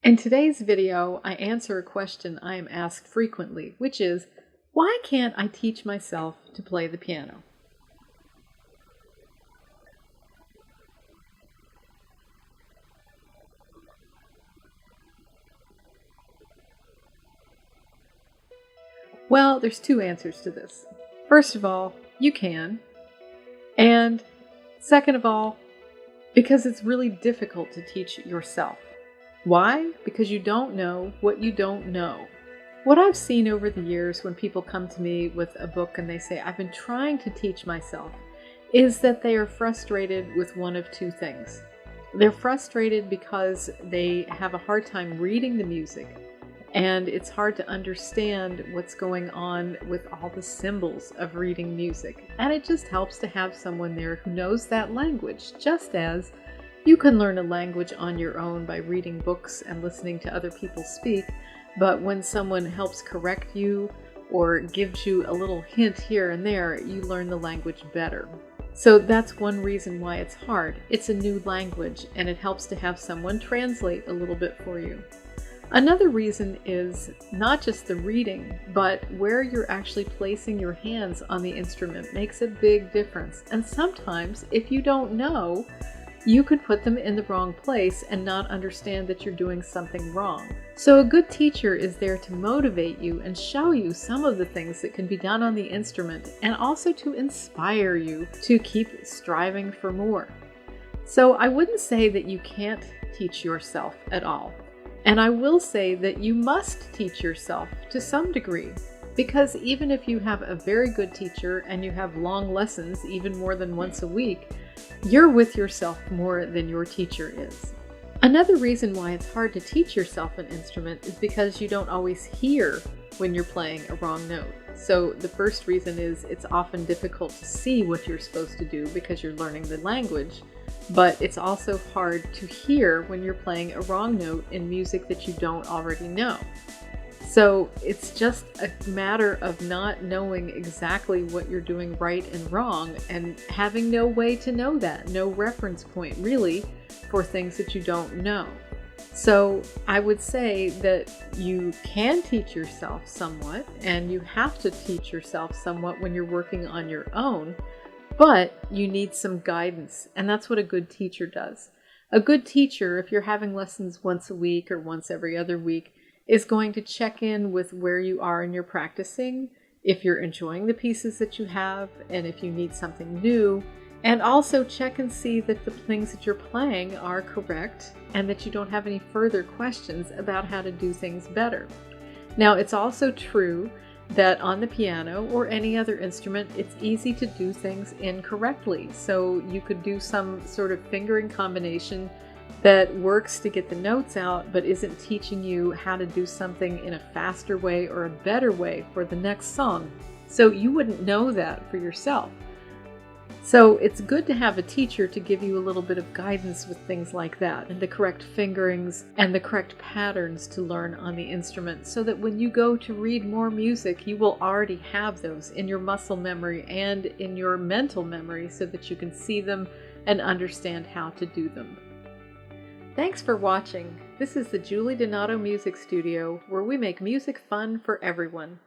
In today's video, I answer a question I am asked frequently, which is, why can't I teach myself to play the piano? Well, there's two answers to this. First of all, you can. And second of all, because it's really difficult to teach yourself. Why? Because you don't know what you don't know. What I've seen over the years when people come to me with a book and they say, I've been trying to teach myself, is that they are frustrated with one of two things. They're frustrated because they have a hard time reading the music, and it's hard to understand what's going on with all the symbols of reading music. And it just helps to have someone there who knows that language, just as you can learn a language on your own by reading books and listening to other people speak, but when someone helps correct you or gives you a little hint here and there, you learn the language better. So that's one reason why it's hard. It's a new language, and it helps to have someone translate a little bit for you. Another reason is not just the reading, but where you're actually placing your hands on the instrument makes a big difference. And sometimes, if you don't know, you could put them in the wrong place and not understand that you're doing something wrong. So a good teacher is there to motivate you and show you some of the things that can be done on the instrument, and also to inspire you to keep striving for more. So I wouldn't say that you can't teach yourself at all. And I will say that you must teach yourself to some degree, because even if you have a very good teacher and you have long lessons, even more than once a week, you're with yourself more than your teacher is. Another reason why it's hard to teach yourself an instrument is because you don't always hear when you're playing a wrong note. So the first reason is it's often difficult to see what you're supposed to do because you're learning the language, but it's also hard to hear when you're playing a wrong note in music that you don't already know. So it's just a matter of not knowing exactly what you're doing right and wrong, and having no way to know that, no reference point really for things that you don't know. So I would say that you can teach yourself somewhat, and you have to teach yourself somewhat when you're working on your own, but you need some guidance, and that's what a good teacher does. A good teacher, if you're having lessons once a week or once every other week, is going to check in with where you are in your practicing, if you're enjoying the pieces that you have, and if you need something new, and also check and see that the things that you're playing are correct and that you don't have any further questions about how to do things better. Now, it's also true that on the piano or any other instrument, it's easy to do things incorrectly. So you could do some sort of fingering combination that works to get the notes out, but isn't teaching you how to do something in a faster way or a better way for the next song. So you wouldn't know that for yourself. So it's good to have a teacher to give you a little bit of guidance with things like that, and the correct fingerings and the correct patterns to learn on the instrument, so that when you go to read more music, you will already have those in your muscle memory and in your mental memory, so that you can see them and understand how to do them. Thanks for watching. This is the Julie Donato Music Studio, where we make music fun for everyone.